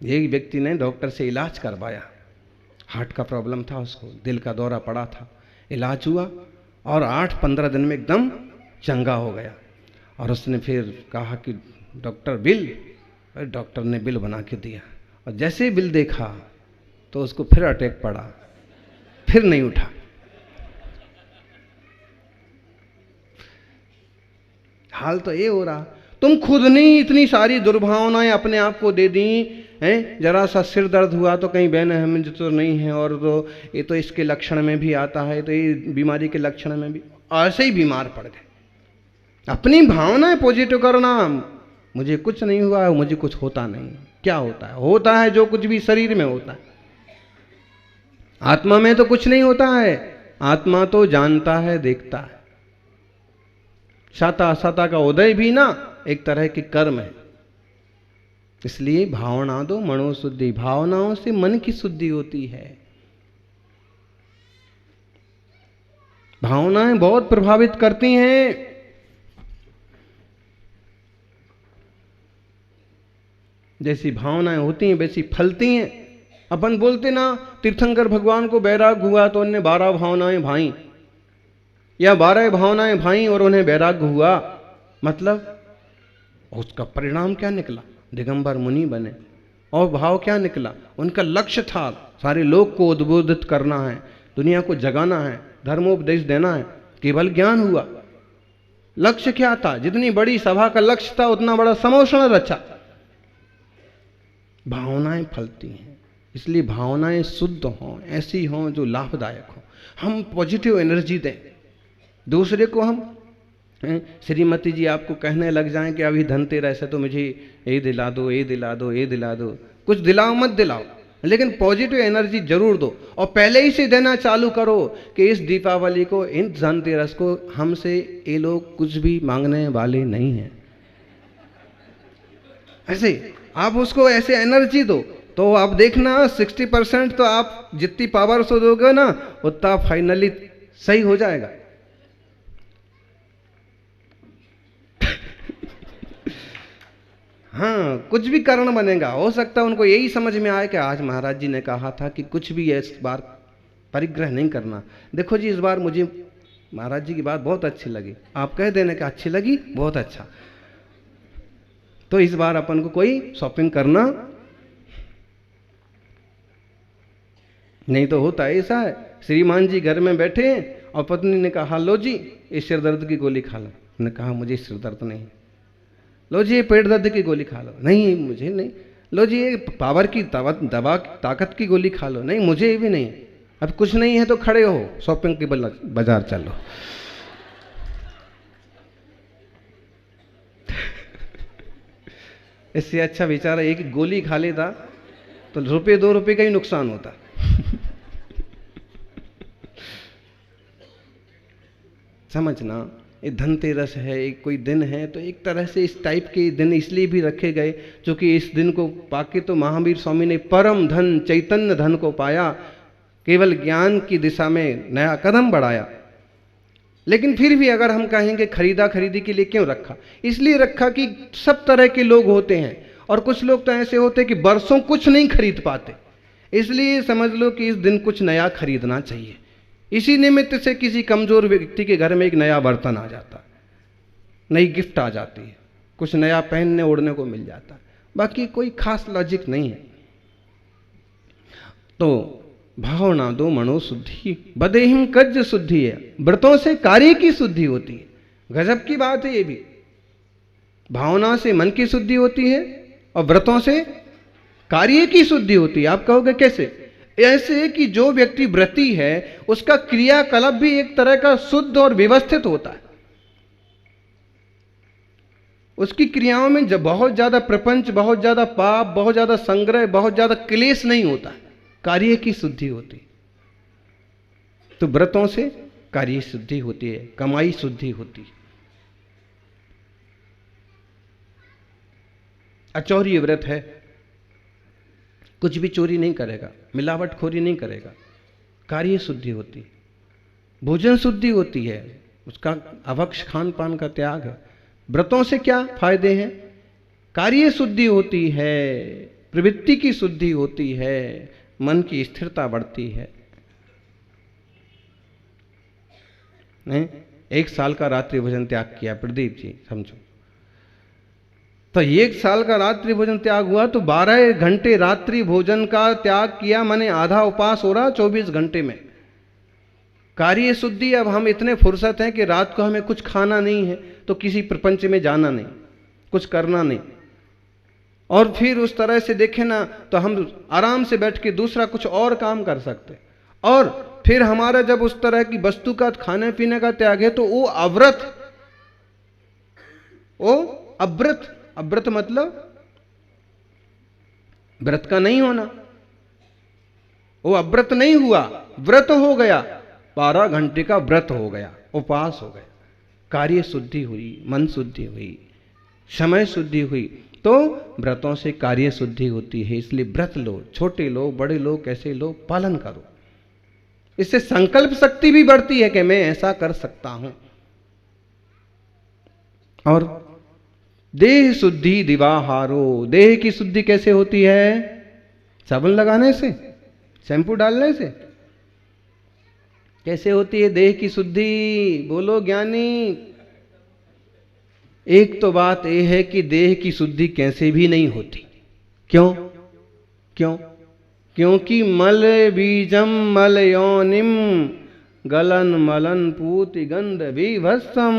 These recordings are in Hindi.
एक व्यक्ति ने डॉक्टर से इलाज करवाया, हार्ट का प्रॉब्लम था उसको, दिल का दौरा पड़ा था, इलाज हुआ और 8-15 दिन में एकदम चंगा हो गया। और उसने फिर कहा कि डॉक्टर बिल, डॉक्टर ने बिल बना के दिया, और जैसे ही बिल देखा तो उसको फिर अटैक पड़ा, फिर नहीं उठा। हाल तो ये हो रहा, तुम खुद ने इतनी सारी दुर्भावनाएं अपने आप को दे दी हैं। जरा सा सिर दर्द हुआ तो कहीं बहन हमें तो नहीं है, और तो ये तो इसके लक्षण में भी आता है, तो ये बीमारी के लक्षण में भी, ऐसे ही बीमार पड़ गए। अपनी भावनाएं पॉजिटिव करना, मुझे कुछ नहीं हुआ है, मुझे कुछ होता नहीं। क्या होता है? होता है जो कुछ भी शरीर में होता है, आत्मा में तो कुछ नहीं होता है। आत्मा तो जानता है, देखता है। सता असता का उदय भी ना एक तरह की कर्म है। इसलिए भावना दो मनोशुद्धि, भावनाओं से मन की शुद्धि होती है। भावनाएं बहुत प्रभावित करती हैं। जैसी भावनाएं होती हैं वैसी फलती हैं। अपन बोलते ना, तीर्थंकर भगवान को वैराग हुआ तो उन्हें 12 भावनाएं भाई, या 12 भावनाएं भाई और उन्हें वैराग्य हुआ। मतलब उसका परिणाम क्या निकला? दिगंबर मुनि बने। और भाव क्या निकला? उनका लक्ष्य था सारे लोग को उद्बोधित करना है, दुनिया को जगाना है, धर्मोपदेश देना है। केवल ज्ञान हुआ। लक्ष्य क्या था? जितनी बड़ी सभा का लक्ष्य था उतना बड़ा समोषण रचा। भावनाएं फलती हैं। इसलिए भावनाएं शुद्ध हों, ऐसी हों जो लाभदायक हो। हम पॉजिटिव एनर्जी दें दूसरे को। हम श्रीमती जी आपको कहने लग जाएं कि अभी धनतेरस है तो मुझे ये दिला दो, ये दिला दो, ये दिला दो। कुछ दिलाओ मत दिलाओ, लेकिन पॉजिटिव एनर्जी जरूर दो। और पहले ही से देना चालू करो कि इस दीपावली को, इन धनतेरस को हमसे ये लोग कुछ भी मांगने वाले नहीं हैं। ऐसे आप उसको ऐसे एनर्जी दो तो आप देखना 60% तो आप जितनी पावर से दोगे ना उतना फाइनली सही हो जाएगा। हाँ, कुछ भी कारण बनेगा। हो सकता है उनको यही समझ में आए कि आज महाराज जी ने कहा था कि कुछ भी इस बार परिग्रह नहीं करना। देखो जी, इस बार मुझे महाराज जी की बात बहुत अच्छी लगी। आप कह देने कि अच्छी लगी, बहुत अच्छा, तो इस बार अपन को कोई शॉपिंग करना नहीं। तो होता ऐसा है, श्रीमान जी घर में बैठे हैं और पत्नी ने कहा लो जी इस सिर दर्द की गोली खा लो। उन्होंने कहा मुझे सिर दर्द नहीं। लो जी ये पेट दर्द की गोली खा लो। नहीं मुझे नहीं। लो जी ये पावर की दवा ताकत की गोली खा लो। नहीं मुझे भी नहीं। अब कुछ नहीं है तो खड़े हो, शॉपिंग के बाजार चलो। इससे अच्छा बेचारा एक गोली खा लेता तो ₹2 का ही नुकसान होता। समझना, ये धनतेरस है, एक कोई दिन है, तो एक तरह से इस टाइप के दिन इसलिए भी रखे गए क्योंकि इस दिन को पाके तो महावीर स्वामी ने परम धन चैतन्य धन को पाया, केवल ज्ञान की दिशा में नया कदम बढ़ाया। लेकिन फिर भी अगर हम कहेंगे खरीदा खरीदी के लिए क्यों रखा? इसलिए रखा कि सब तरह के लोग होते हैं और कुछ लोग तो ऐसे होते हैं कि बरसों कुछ नहीं खरीद पाते। इसलिए समझ लो कि इस दिन कुछ नया खरीदना चाहिए। इसी निमित्त से किसी कमजोर व्यक्ति के घर में एक नया बर्तन आ जाता, नई गिफ्ट आ जाती है, कुछ नया पहनने ओढ़ने को मिल जाता। बाकी कोई खास लॉजिक नहीं है। तो भावना दो मनोशुद्धि, बदेहिम कज्ज शुद्धि है। व्रतों से कार्य की शुद्धि होती है। गजब की बात है ये भी। भावना से मन की शुद्धि होती है और व्रतों से कार्य की शुद्धि होती है। आप कहोगे कैसे? ऐसे कि जो व्यक्ति व्रती है उसका क्रियाकलाप भी एक तरह का शुद्ध और व्यवस्थित होता है। उसकी क्रियाओं में जब बहुत ज्यादा प्रपंच, बहुत ज्यादा पाप, बहुत ज्यादा संग्रह, बहुत ज्यादा क्लेश नहीं होता है। कार्य की शुद्धि होती। तो व्रतों से कार्य शुद्धि होती है, कमाई शुद्धि होती है। अचौर्य व्रत है, कुछ भी चोरी नहीं करेगा, मिलावटखोरी नहीं करेगा, कार्य शुद्धि होती है। भोजन शुद्धि होती है, उसका अभक्ष खान पान का त्याग है। व्रतों से क्या फायदे हैं? कार्य शुद्धि होती है, प्रवृत्ति की शुद्धि होती है, मन की स्थिरता बढ़ती है। नहीं? 1 साल का रात्रि भोजन त्याग किया प्रदीप जी, समझो तो 1 साल का रात्रि भोजन त्याग हुआ तो 12 घंटे रात्रि भोजन का त्याग किया, माने आधा उपवास हो रहा 24 घंटे में। कार्य शुद्धि, अब हम इतने फुर्सत हैं कि रात को हमें कुछ खाना नहीं है तो किसी प्रपंच में जाना नहीं, कुछ करना नहीं, और फिर उस तरह से देखें ना तो हम आराम से बैठ के दूसरा कुछ और काम कर सकते। और फिर हमारा जब उस तरह की वस्तु का खाने पीने का त्याग है तो वो अव्रत, वो अव्रत, अव्रत मतलब व्रत का नहीं होना, वो अव्रत नहीं हुआ, व्रत हो गया, 12 घंटे का व्रत हो गया, उपवास हो गया, कार्य शुद्धि हुई, मन शुद्धि हुई, समय शुद्धि हुई। तो व्रतों से कार्य शुद्धि होती है, इसलिए व्रत लो, छोटे लो बड़े लो कैसे लो, पालन करो। इससे संकल्प शक्ति भी बढ़ती है कि मैं ऐसा कर सकता हूं। और देह शुद्धि दिवाहारो, देह की शुद्धि कैसे होती है? साबुन लगाने से, शैंपू डालने से? कैसे होती है देह की शुद्धि? बोलो ज्ञानी। एक तो बात यह है कि देह की शुद्धि कैसे भी नहीं होती। क्यों? क्यों? क्योंकि मल बीजम मल योनिम गलन मलन पूति गंध विभत्सम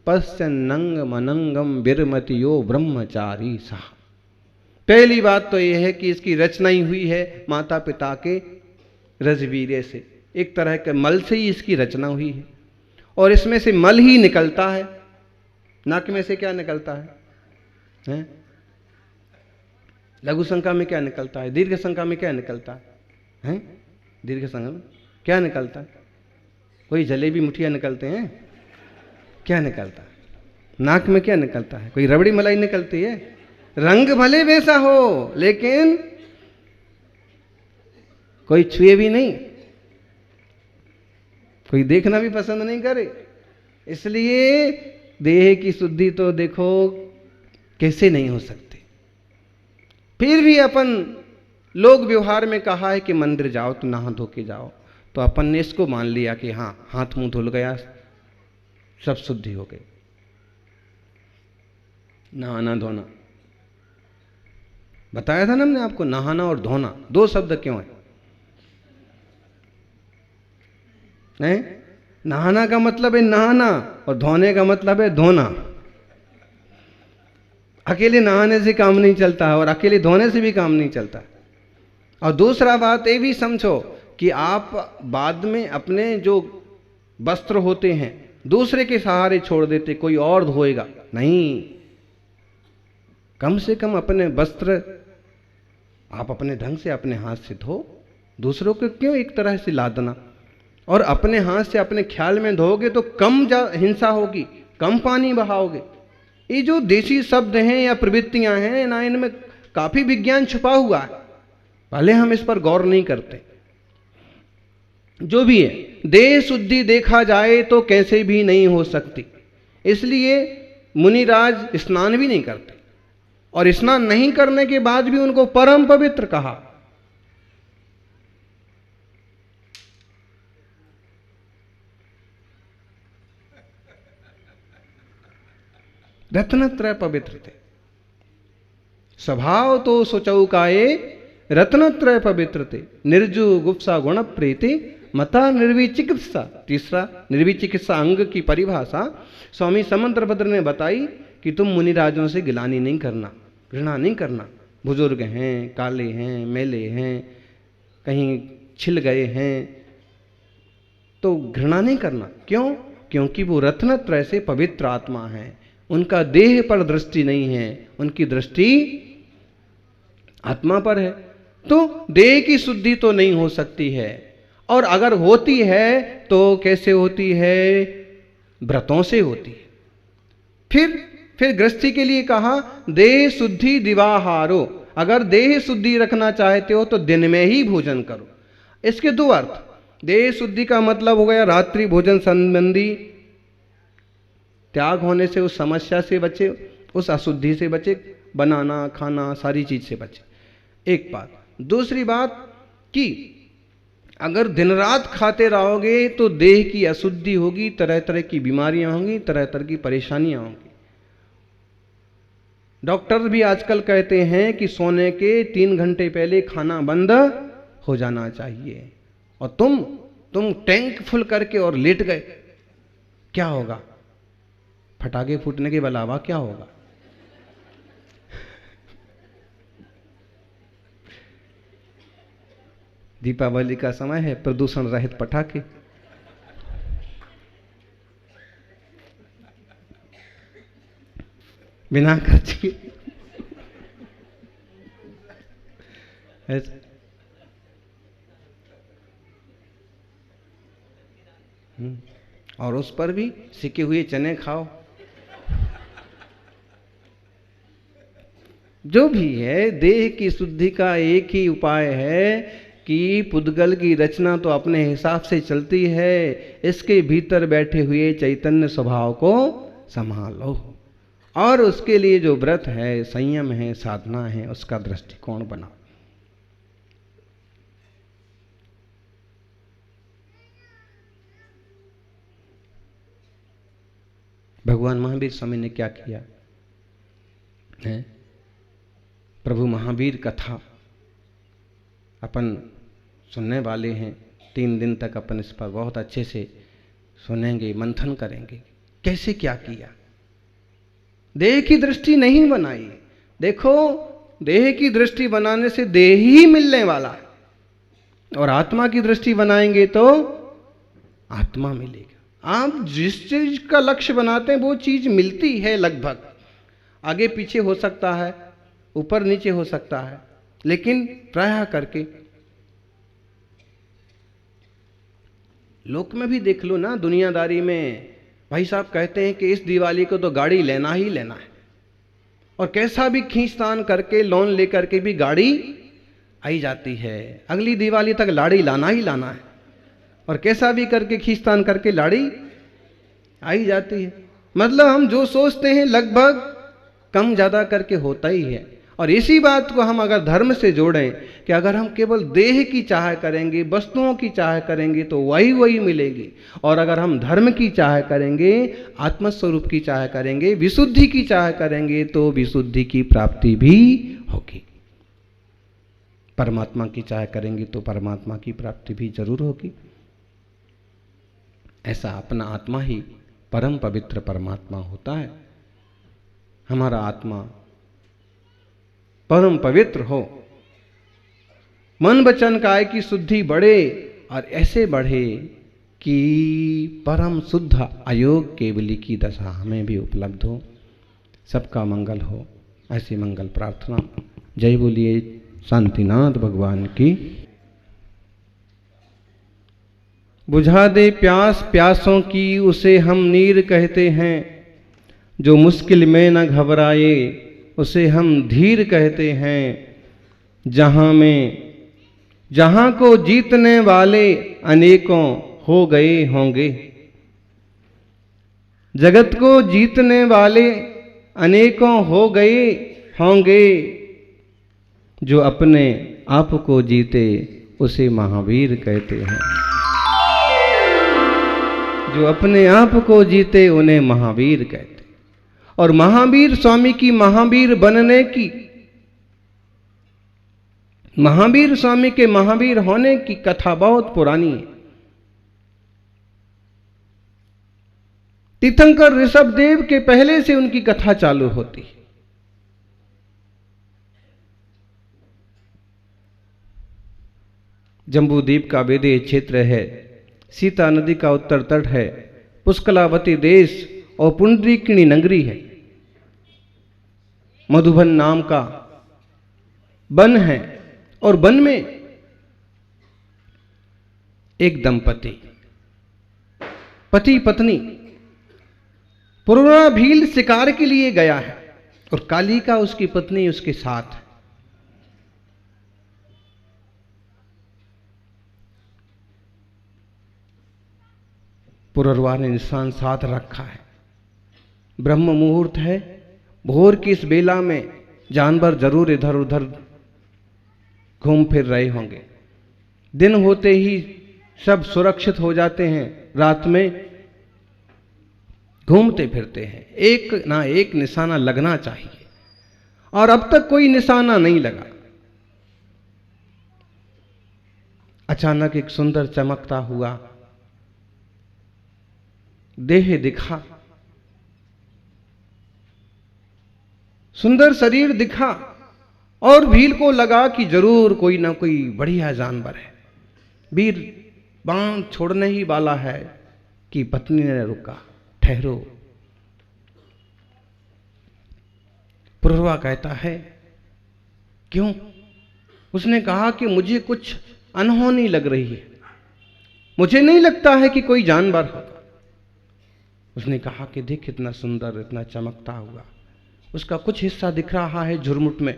पश्चन्नंग मनंगम विरमतियो ब्रह्मचारी सा। पहली बात तो यह है कि इसकी रचना ही हुई है माता पिता के रजवीरे से, एक तरह के मल से ही इसकी रचना हुई है, और इसमें से मल ही निकलता है। नाक में से क्या निकलता है? लघु संख्या में क्या निकलता है? दीर्घ संख्या में क्या निकलता है? दीर्घ संख्या में क्या निकलता है? कोई जलेबी मुठिया निकलते हैं? क्या निकलता है? नाक में क्या निकलता है? कोई रबड़ी मलाई निकलती है? रंग भले वैसा हो लेकिन कोई छुए भी नहीं, कोई देखना भी पसंद नहीं करे। इसलिए देह की शुद्धि तो देखो कैसे नहीं हो सकती। फिर भी अपन लोग व्यवहार में कहा है कि मंदिर जाओ तो नहा धो के जाओ, तो अपन ने इसको मान लिया कि हाँ हाथ मुंह धुल गया सब शुद्धि हो गई। नहाना धोना बताया था ना हमने आपको, नहाना और धोना 2 शब्द क्यों है? नहीं? नहाना का मतलब है नहाना और धोने का मतलब है धोना। अकेले नहाने से काम नहीं चलता है और अकेले धोने से भी काम नहीं चलता। और दूसरा बात ये भी समझो कि आप बाद में अपने जो वस्त्र होते हैं दूसरे के सहारे छोड़ देते, कोई और धोएगा नहीं। कम से कम अपने वस्त्र आप अपने ढंग से अपने हाथ से धो, दूसरों को क्यों एक तरह से लादना। और अपने हाथ से अपने ख्याल में धोगे तो कम हिंसा होगी, कम पानी बहाओगे। ये जो देसी शब्द हैं या प्रवृत्तियां हैं ना, इनमें काफी विज्ञान छुपा हुआ है, भले हम इस पर गौर नहीं करते। जो भी है, देह शुद्धि देखा जाए तो कैसे भी नहीं हो सकती। इसलिए मुनिराज स्नान भी नहीं करते, और स्नान नहीं करने के बाद भी उनको परम पवित्र कहा। रत्नत्रय पवित्र थे, स्वभाव तो सुचौकाए रत्नत्रय पवित्र थे। निर्जु गुप्सा गुण प्रीति मता निर्विचिकित्सा। तीसरा, निर्विचिकित्सा अंग की परिभाषा स्वामी समंतभद्र ने बताई कि तुम मुनिराजों से गिलानी नहीं करना, घृणा नहीं करना। बुजुर्ग हैं, काले हैं, मेले हैं, कहीं छिल गए हैं, तो घृणा नहीं करना। क्यों? क्योंकि वो रत्नत्रय से पवित्र आत्मा है, उनका देह पर दृष्टि नहीं है, उनकी दृष्टि आत्मा पर है। तो देह की शुद्धि तो नहीं हो सकती है, और अगर होती है तो कैसे होती है? व्रतों से होती है। फिर गृहस्थी के लिए कहा देह शुद्धि दिवाहारो। अगर देह शुद्धि रखना चाहते हो तो दिन में ही भोजन करो। इसके 2 अर्थ। देह शुद्धि का मतलब हो गया रात्रि भोजन संबंधी त्याग होने से, उस समस्या से बचे, उस अशुद्धि से बचे, बनाना खाना सारी चीज से बचे। एक बात। दूसरी बात कि अगर दिन रात खाते रहोगे तो देह की अशुद्धि होगी, तरह तरह की बीमारियां होंगी, तरह तरह की परेशानियां होंगी। डॉक्टर भी आजकल कहते हैं कि सोने के 3 घंटे पहले खाना बंद हो जाना चाहिए। और तुम टैंक फुल करके और लेट गए, क्या होगा? फटाके फूटने के अलावा क्या होगा? दीपावली का समय है, प्रदूषण रहित पटाखे। बिना खर्च किए ऐसे। और उस पर भी सिके हुए चने खाओ। जो भी है, देह की शुद्धि का एक ही उपाय है कि पुद्गल की रचना तो अपने हिसाब से चलती है, इसके भीतर बैठे हुए चैतन्य स्वभाव को संभालो। और उसके लिए जो व्रत है, संयम है, साधना है, उसका दृष्टिकोण बनाओ। भगवान महावीर स्वामी ने क्या किया है? प्रभु महावीर कथा अपन सुनने वाले हैं। 3 दिन तक अपन इस पर बहुत अच्छे से सुनेंगे, मंथन करेंगे। कैसे क्या किया? देह की दृष्टि नहीं बनाई। देखो, देह की दृष्टि बनाने से देह ही मिलने वाला है, और आत्मा की दृष्टि बनाएंगे तो आत्मा मिलेगा। आप जिस चीज का लक्ष्य बनाते हैं वो चीज मिलती है। लगभग आगे पीछे हो सकता है, ऊपर नीचे हो सकता है, लेकिन प्रायः करके लोक में भी देख लो ना, दुनियादारी में भाई साहब कहते हैं कि इस दिवाली को तो गाड़ी लेना ही लेना है, और कैसा भी खींचतान करके लोन लेकर के भी गाड़ी आई जाती है। अगली दिवाली तक लाड़ी लाना ही लाना है, और कैसा भी करके खींचतान करके लाड़ी आई जाती है। मतलब हम जो सोचते हैं लगभग कम ज़्यादा करके होता ही है। और इसी बात को हम अगर धर्म से जोड़ें कि अगर हम केवल देह की चाह करेंगे, वस्तुओं की चाह करेंगे तो वही मिलेगी, और अगर हम धर्म की चाह करेंगे, आत्मस्वरूप की चाह करेंगे, विशुद्धि की चाह करेंगे तो विशुद्धि की प्राप्ति भी होगी। परमात्मा की चाह करेंगे तो परमात्मा की प्राप्ति भी जरूर होगी। ऐसा अपना आत्मा ही परम पवित्र परमात्मा होता है। हमारा आत्मा परम पवित्र हो, मन वचन काया की शुद्धि बढ़े, और ऐसे बढ़े कि परम शुद्ध अयोग केवली की दशा हमें भी उपलब्ध हो। सबका मंगल हो, ऐसी मंगल प्रार्थना। जय बोलिए शांतिनाथ भगवान की। बुझा दे प्यास प्यासों की, उसे हम नीर कहते हैं। जो मुश्किल में न घबराए, उसे हम धीर कहते हैं। जहां को जीतने वाले अनेकों हो गए होंगे, जगत को जीतने वाले अनेकों हो गए होंगे। जो अपने आप को जीते, उसे महावीर कहते हैं। जो अपने आप को जीते, उन्हें महावीर कहते। और महावीर स्वामी की महावीर बनने की, महावीर स्वामी के महावीर होने की कथा बहुत पुरानी है। तीर्थंकर ऋषभदेव के पहले से उनकी कथा चालू होती है। जम्बूद्वीप का वेदीय क्षेत्र है, सीता नदी का उत्तर तट है, पुष्कलावती देश और पुंडरीकिणी नगरी है। मधुबन नाम का वन है, और वन में एक दंपति, पति पत्नी, पुरना भील शिकार के लिए गया है, और कालिका उसकी पत्नी उसके साथ है। पुररवा ने निशान साथ रखा है। ब्रह्म मुहूर्त है, भोर की इस बेला में जानवर जरूर इधर उधर घूम फिर रहे होंगे। दिन होते ही सब सुरक्षित हो जाते हैं, रात में घूमते फिरते हैं। एक ना एक निशाना लगना चाहिए, और अब तक कोई निशाना नहीं लगा। अचानक एक सुंदर चमकता हुआ देह दिखा, सुंदर शरीर दिखा, और भील को लगा कि जरूर कोई ना कोई बढ़िया जानवर है। वीर बाण छोड़ने ही वाला है कि पत्नी ने रुका, ठहरो। पुरवा कहता है, क्यों? उसने कहा कि मुझे कुछ अनहोनी लग रही है, मुझे नहीं लगता है कि कोई जानवर होगा। उसने कहा कि देख इतना सुंदर, इतना चमकता हुआ, उसका कुछ हिस्सा दिख रहा है झुरमुट में।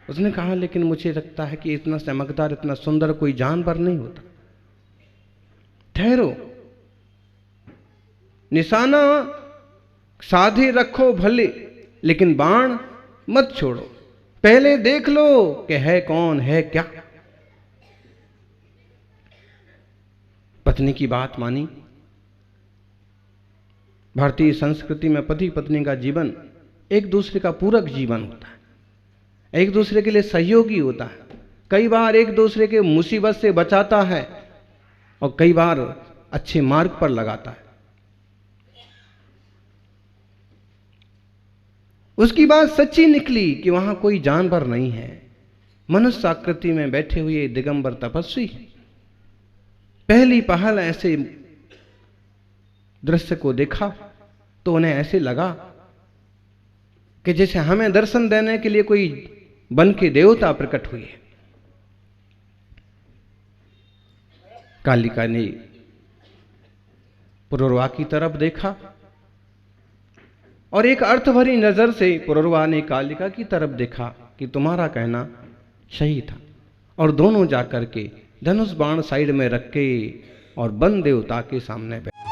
उसने कहा लेकिन मुझे लगता है कि इतना चमकदार, इतना सुंदर कोई जानवर नहीं होता। ठहरो, निशाना साधे रखो भले, लेकिन बाण मत छोड़ो, पहले देख लो कि है कौन, है क्या। पत्नी की बात मानी। भारतीय संस्कृति में पति पत्नी का जीवन एक दूसरे का पूरक जीवन होता है, एक दूसरे के लिए सहयोगी होता है। कई बार एक दूसरे के मुसीबत से बचाता है और कई बार अच्छे मार्ग पर लगाता है। उसकी बात सच्ची निकली कि वहां कोई जानवर नहीं है, मनुष्य आकृति में बैठे हुए दिगंबर तपस्वी। पहली पहल ऐसे दृश्य को देखा तो उन्हें ऐसे लगा कि जैसे हमें दर्शन देने के लिए कोई बन के देवता प्रकट हुए। कालिका ने पुरुरवा की तरफ देखा और एक अर्थ भरी नजर से पुरुरवा ने कालिका की तरफ देखा कि तुम्हारा कहना सही था, और दोनों जाकर के धनुष बाण साइड में रख के और वन देवता के सामने बैठे।